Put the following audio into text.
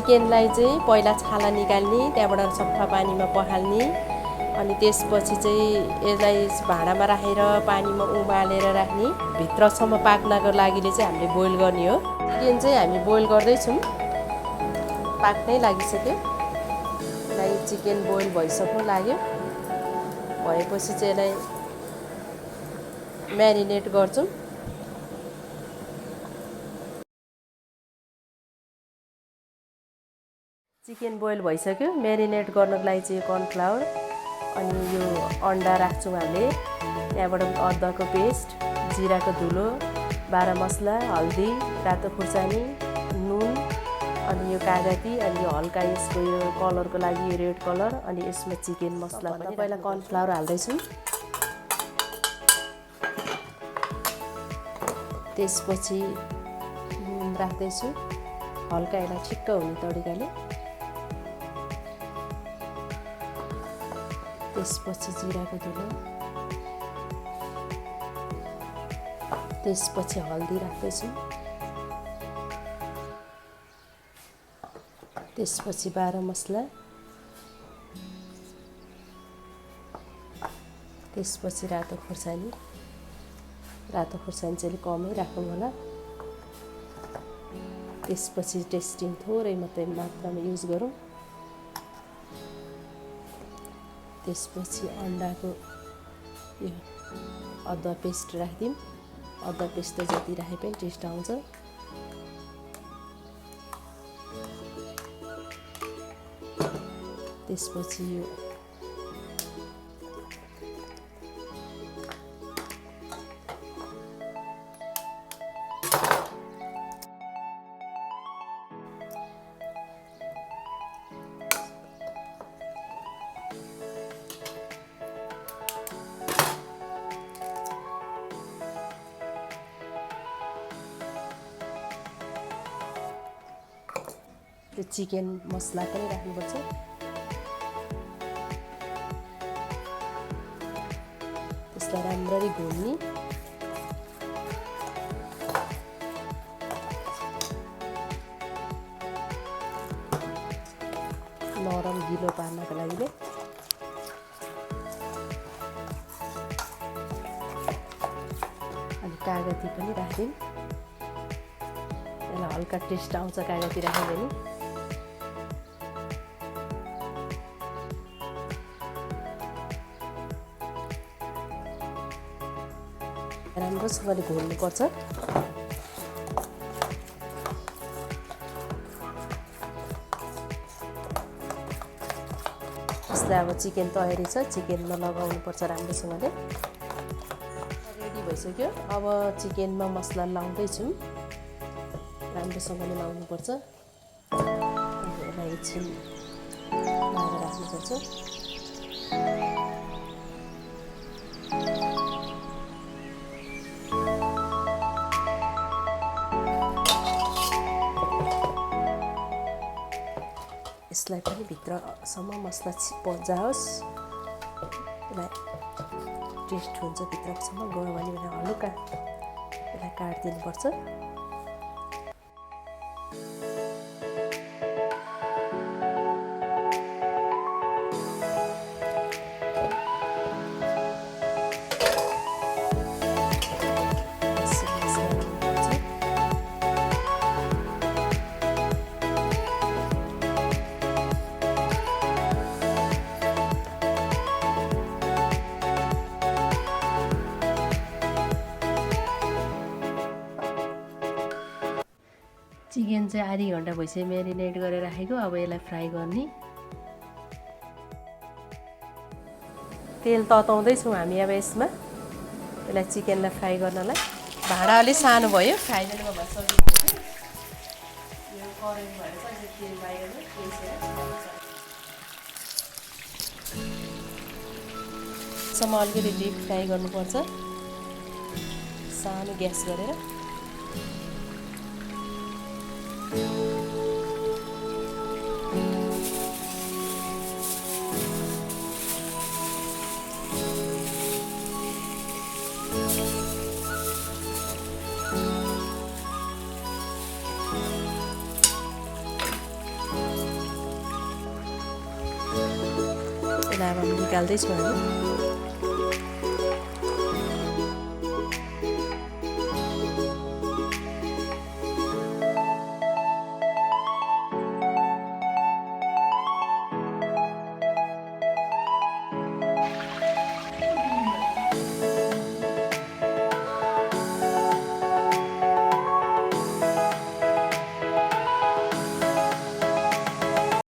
चिकनलाई चाहिँ पहिला छाला निकाल्ने, त्यहाँबाट सफा पानीमा पखाल्ने, अनि त्यसपछि चाहिँ यसलाई भाँडामा राखेर पानीमा उमालेर राख्ने। भित्रसम्म पाक्नको लागि चाहिँ हामीले बोइल गर्ने हो। चिकन चाहिँ हामी बोइल गर्दैछौँ, पाक्नै लागिसक्यो। यसलाई चिकन बोइल भइसक्नु लाग्यो। भएपछि चाहिँ यसलाई म्यारिनेट गर्छौँ। चिकन बोइल भइसक्यो। म्यारिनेट गर्नको लागि चाहिँ कर्नफ्लावर अनि यो अन्डा राख्छौँ हामीले। त्यहाँबाट अदुवाको पेस्ट, जिराको धुलो, बाह्र मसला, हल्दी, रातो खुर्सानी, नुन, अनि यो कागती, अनि यो हल्का यसको यो कलरको लागि यो रेड कलर, अनि यसमा चिकन मसला पनि। पहिला कर्नफ्लावर हाल्दैछौँ, त्यसपछि नुन राख्दैछु हल्का यसलाई ठिक्क हुने तरिकाले। त्यसपछि जिराको धुलो, त्यसपछि हल्दी राख्दैछु, त्यसपछि बाह्र मसला, त्यसपछि रातो खुर्सानी। रातो खुर्सानी चाहिँ कमै राखौँ होला। त्यसपछि टेस्टिङ थोरै मात्रै मात्रामा युज गरौँ। त्यसपछि अन्डाको यो अदुवा पेस्ट राखिदिउँ। अदुवा पेस्ट त जति राखे पनि टेस्ट आउँछ। त्यसपछि यो चिकन मसला पनि राख्नुपर्छ। त्यसलाई राम्ररी घुम्ने। नरम गिलो पार्नको लागि अनि कागती पनि राखिदिउँ। यसलाई हल्का टेस्ट आउँछ कागती राख्यो भने। राम्रोसँगले घोल्नुपर्छ। यसलाई अब चिकन तयारी छ, चिकनमा लगाउनुपर्छ राम्रोसँगले। रेडी भइसक्यो। अब चिकनमा मसला लाउँदैछौँ, राम्रोसँगले लाउनुपर्छ। यसलाई एकछिन लाएर राख्नुपर्छ। यसलाई पनि भित्रसम्म मसला जाओस्, यसलाई टेस्ट हुन्छ। भित्रसम्म गयो भने हलुका यसलाई काटिदिनुपर्छ। चिकन चाहिँ आधी घन्टा भइसक्यो म्यारिनेट गरेर राखेको। अब यसलाई फ्राई गर्ने। तेल तताउँदैछौँ हामी अब यसमा। यसलाई चिकनलाई फ्राई गर्नलाई भाँडा अलिक सानो भयो, फ्राइजरमा भइसक्यो। यो कराही भएर चाहिँ तेल बाहिर सम्म अलिकति डिप फ्राई गर्नुपर्छ, सानो ग्यास गरेर। त्यसलाई अब हामी निकाल्दैछौँ हामी।